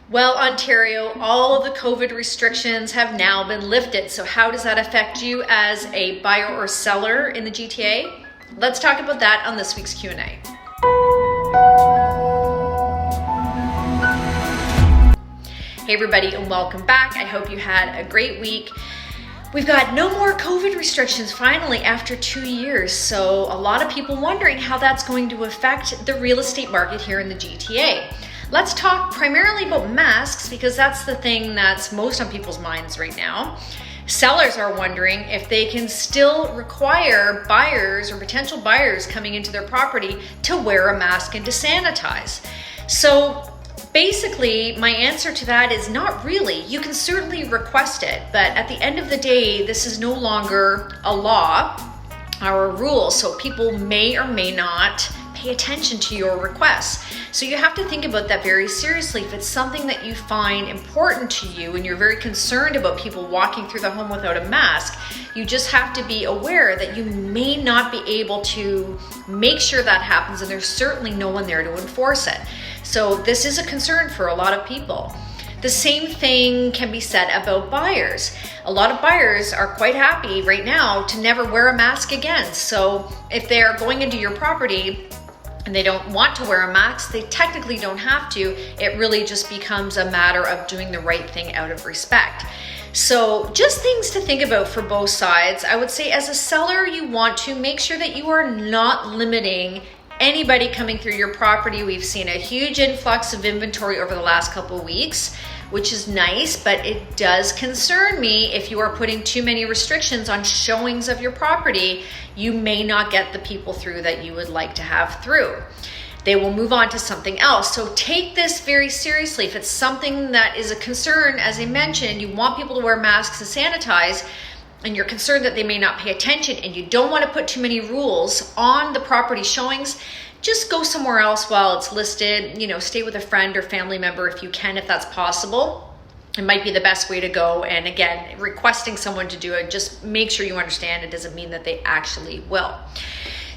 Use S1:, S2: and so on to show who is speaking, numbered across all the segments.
S1: Well, Ontario, all of the COVID restrictions have now been lifted. So how does that affect you as a buyer or seller in the GTA? Let's talk about that on this week's Q&A. Hey everybody, and welcome back. I hope you had a great week. We've got no more COVID restrictions finally after 2 years. So a lot of people wondering how that's going to affect the real estate market here in the GTA. Let's talk primarily about masks because that's the thing that's most on people's minds right now. Sellers are wondering if they can still require buyers or potential buyers coming into their property to wear a mask and to sanitize. So basically, my answer to that is not really. You can certainly request it, but at the end of the day, this is no longer a law or a rule, so people may or may not pay attention to your requests. So you have to think about that very seriously. If it's something that you find important to you and you're very concerned about people walking through the home without a mask, you just have to be aware that you may not be able to make sure that happens, and there's certainly no one there to enforce it. So this is a concern for a lot of people. The same thing can be said about buyers. A lot of buyers are quite happy right now to never wear a mask again. So if they're going into your property and they don't want to wear a mask, they technically don't have to. It really just becomes a matter of doing the right thing out of respect. So just things to think about for both sides. I would say as a seller, you want to make sure that you are not limiting anybody coming through your property. We've seen a huge influx of inventory over the last couple of weeks, which is nice, but it does concern me if you are putting too many restrictions on showings of your property, you may not get the people through that you would like to have through. They will move on to something else. So take this very seriously. If it's something that is a concern, as I mentioned, you want people to wear masks and sanitize, and you're concerned that they may not pay attention and you don't want to put too many rules on the property showings, just go somewhere else while it's listed. Stay with a friend or family member if you can, if that's possible. It might be the best way to go. And again, requesting someone to do it, just make sure you understand it doesn't mean that they actually will.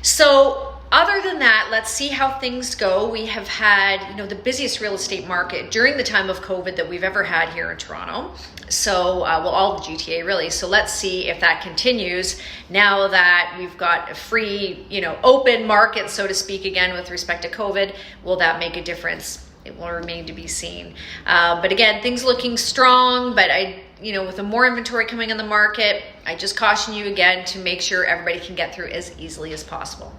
S1: So other than that, let's see how things go. We have had, the busiest real estate market during the time of COVID that we've ever had here in Toronto. So, all the GTA really. So let's see if that continues now that we've got a free, open market, so to speak, again, with respect to COVID. Will that make a difference? It will remain to be seen. But again, things looking strong, but with the more inventory coming on the market, I just caution you again to make sure everybody can get through as easily as possible.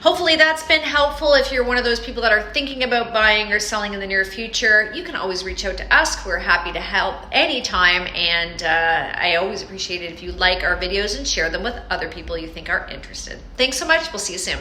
S1: Hopefully that's been helpful. If you're one of those people that are thinking about buying or selling in the near future, you can always reach out to us. We're happy to help anytime. And I always appreciate it if you like our videos and share them with other people you think are interested. Thanks so much. We'll see you soon.